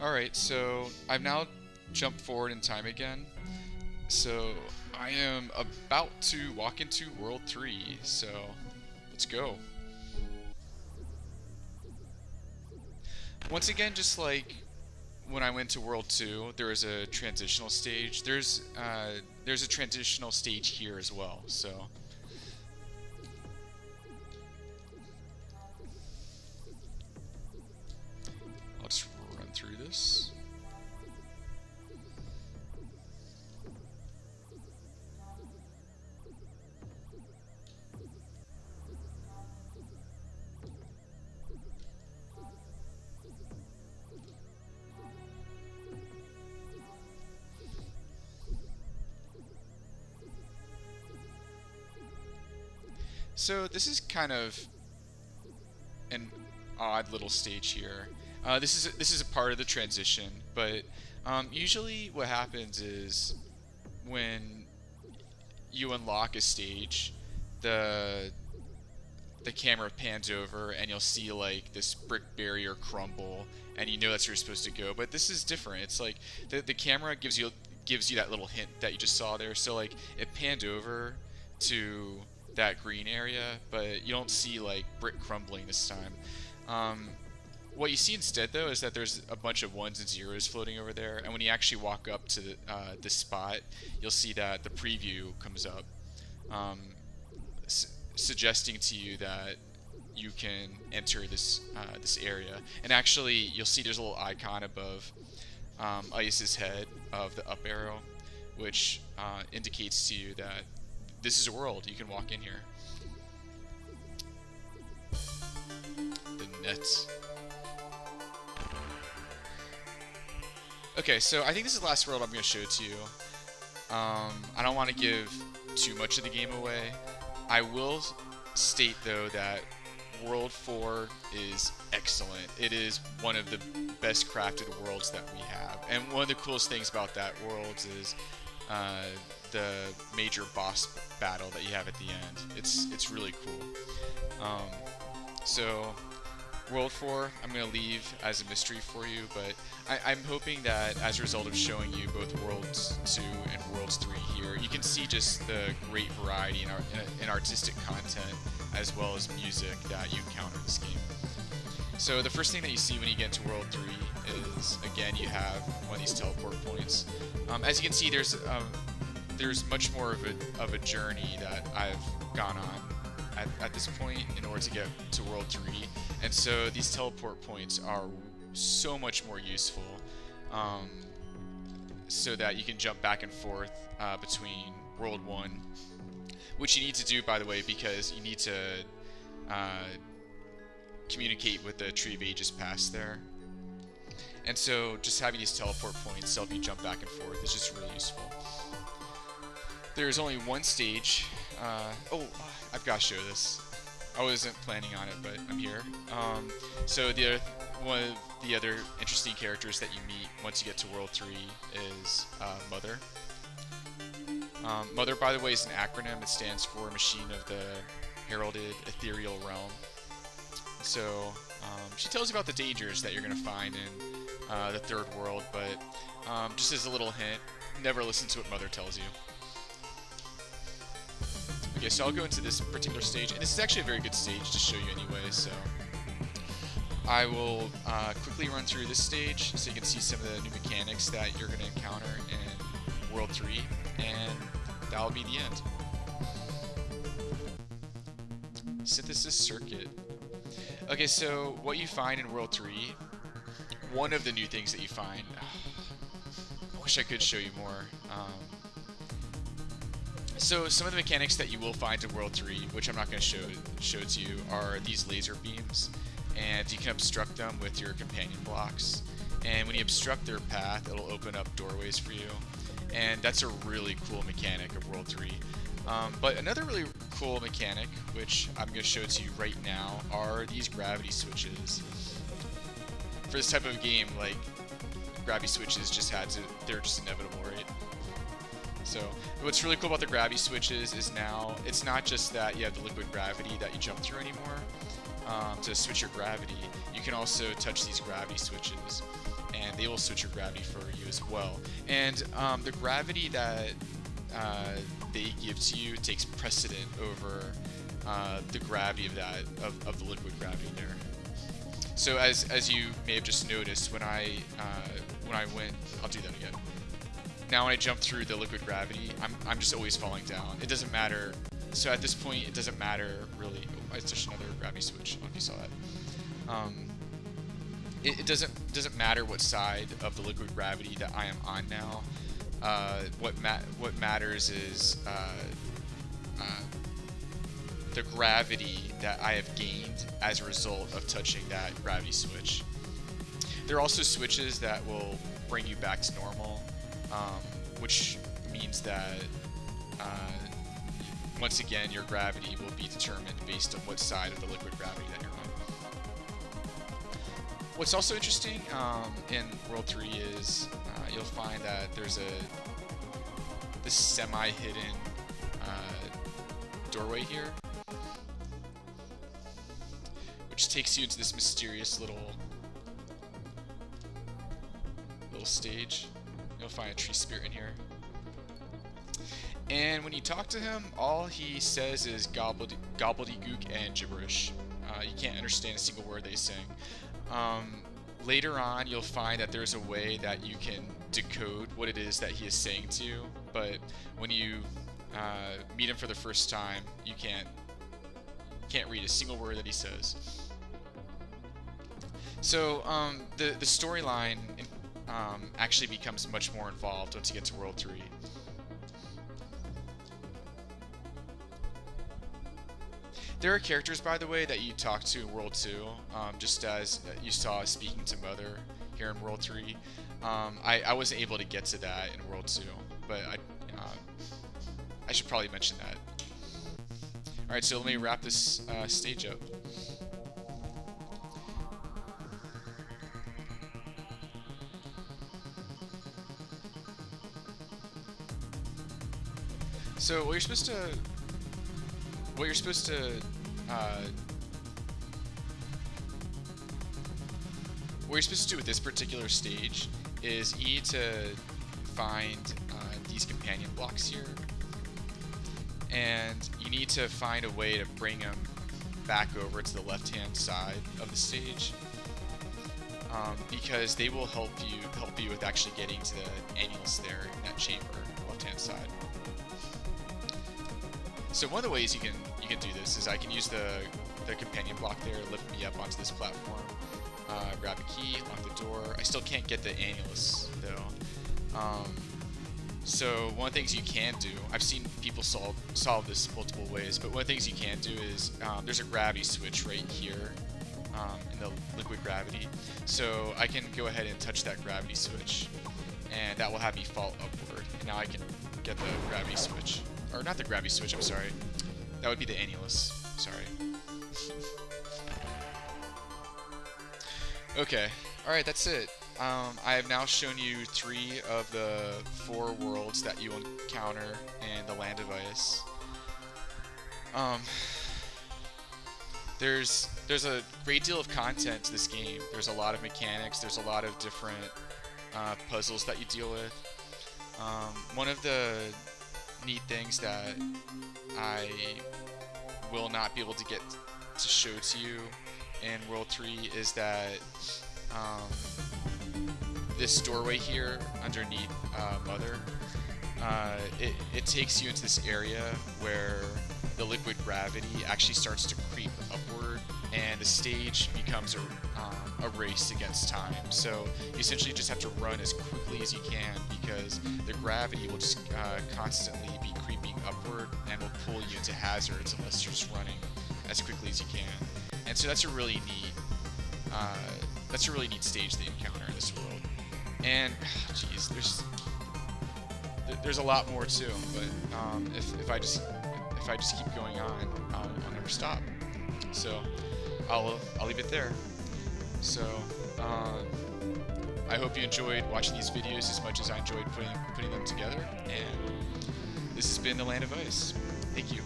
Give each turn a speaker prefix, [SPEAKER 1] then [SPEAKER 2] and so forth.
[SPEAKER 1] Alright, so I've now jumped forward in time again. So I am about to walk into World 3, so let's go. Once again, just like when I went to World 2, there was a transitional stage. There's a transitional stage here as well, so I'll just run through this. So this is kind of an odd little stage here. This is a part of the transition, but usually what happens is when you unlock a stage, the the camera pans over and you'll see like this brick barrier crumble, and you know that's where you're supposed to go. But this is different. It's like the camera gives you that little hint that you just saw there. So like it panned over to that green area, but you don't see like brick crumbling this time. What you see instead, though, is that there's a bunch of ones and zeros floating over there, and when you actually walk up to this spot, you'll see that the preview comes up, um, suggesting to you that you can enter this area. And actually, you'll see there's a little icon above Eyas' head of the up arrow, which indicates to you that this is a world. You can walk in here. The nets. Okay, so I think this is the last world I'm going to show to you. I don't want to give too much of the game away. I will state, though, that World 4 is excellent. It is one of the best crafted worlds that we have. And one of the coolest things about that world is the major boss battle that you have at the end. It's really cool. So World 4, I'm going to leave as a mystery for you, but I'm hoping that as a result of showing you both Worlds 2 and Worlds 3 here, you can see just the great variety in artistic content as well as music that you encounter in this game. So the first thing that you see when you get into World 3 is, again, you have one of these teleport points. As you can see, there's much more of a journey that I've gone on at this point in order to get to World 3, and so these teleport points are so much more useful, so that you can jump back and forth between World 1, which you need to do, by the way, because you need to communicate with the Tree of Ages past there. And so just having these teleport points to help you jump back and forth is just really useful. There's only one stage. I've got to show this. I wasn't planning on it, but I'm here. So one of the other interesting characters that you meet once you get to World 3 is Mother. Mother, by the way, is an acronym. It stands for Machine of the Heralded Ethereal Realm. So she tells you about the dangers that you're going to find in the third world, but just as a little hint, never listen to what Mother tells you. Okay, so I'll go into this particular stage, and this is actually a very good stage to show you anyway, so I will quickly run through this stage so you can see some of the new mechanics that you're going to encounter in World 3, and that'll be the end. Synthesis circuit. Okay, so what you find in World 3, one of the new things that you find, I wish I could show you more. So some of the mechanics that you will find in World 3, which I'm not going to show to you, are these laser beams, and you can obstruct them with your companion blocks. And when you obstruct their path, it'll open up doorways for you, and that's a really cool mechanic of World 3. But another really cool mechanic, which I'm going to show to you right now, are these gravity switches. For this type of game, like, gravity switches they're just inevitable, right? So what's really cool about the gravity switches is now it's not just that you have the liquid gravity that you jump through anymore. to switch your gravity, you can also touch these gravity switches, and they will switch your gravity for you as well. And the gravity that they give to you takes precedent over the gravity of the liquid gravity there. So as you may have just noticed, when I went, I'll do that again. Now when I jump through the liquid gravity, I'm just always falling down. It doesn't matter. So at this point, it doesn't matter really. Oh, I touched another gravity switch. I don't know if you saw that. It doesn't matter what side of the liquid gravity that I am on now. What matters is the gravity that I have gained as a result of touching that gravity switch. There are also switches that will bring you back to normal, which means that once again your gravity will be determined based on what side of the liquid gravity that you're on. What's also interesting in World 3 is you'll find that there's this semi-hidden doorway here, which takes you into this mysterious little stage. You'll find a tree spirit in here. And when you talk to him, all he says is gobbledygook and gibberish. You can't understand a single word they sing. Later on, you'll find that there's a way that you can decode what it is that he is saying to you, but when you meet him for the first time, you can't read a single word that he says. So the storyline actually becomes much more involved once you get to World 3. There are characters, by the way, that you talk to in World 2, just as you saw speaking to Mother here in World 3. I wasn't able to get to that in World 2, but I should probably mention that. Alright, so let me wrap this stage up. So what you're supposed to do with this particular stage is you need to find these companion blocks here, and you need to find a way to bring them back over to the left-hand side of the stage, because they will help you with actually getting to the annulus there in that chamber on the left-hand side. So one of the ways you can do this is I can use the companion block there to lift me up onto this platform, grab a key, lock the door. I still can't get the annulus though. So one of the things you can do, I've seen people solve this multiple ways, but one of the things you can do is there's a gravity switch right here in the liquid gravity. So I can go ahead and touch that gravity switch, and that will have me fall upward. And now I can get the gravity switch. Or not the gravity switch, I'm sorry. That would be the annulus. Sorry. Okay. Alright, that's it. I have now shown you 3 of the 4 worlds that you encounter in the Land of Eyas. There's a great deal of content to this game. There's a lot of mechanics. There's a lot of different puzzles that you deal with. One of the neat things that I will not be able to get to show to you in World 3 is that this doorway here underneath Mother, it takes you into this area where the liquid gravity actually starts to creep upward, and the stage becomes a race against time. So you essentially just have to run as quickly as you can, because the gravity will just constantly be creeping upward and will pull you into hazards unless you're just running as quickly as you can. And so that's a really neat stage they encounter in this world. And geez, there's a lot more too, but if I just keep going on, I'll never stop. So I'll leave it there. So I hope you enjoyed watching these videos as much as I enjoyed putting them together. And this has been the Land of Eyas. Thank you.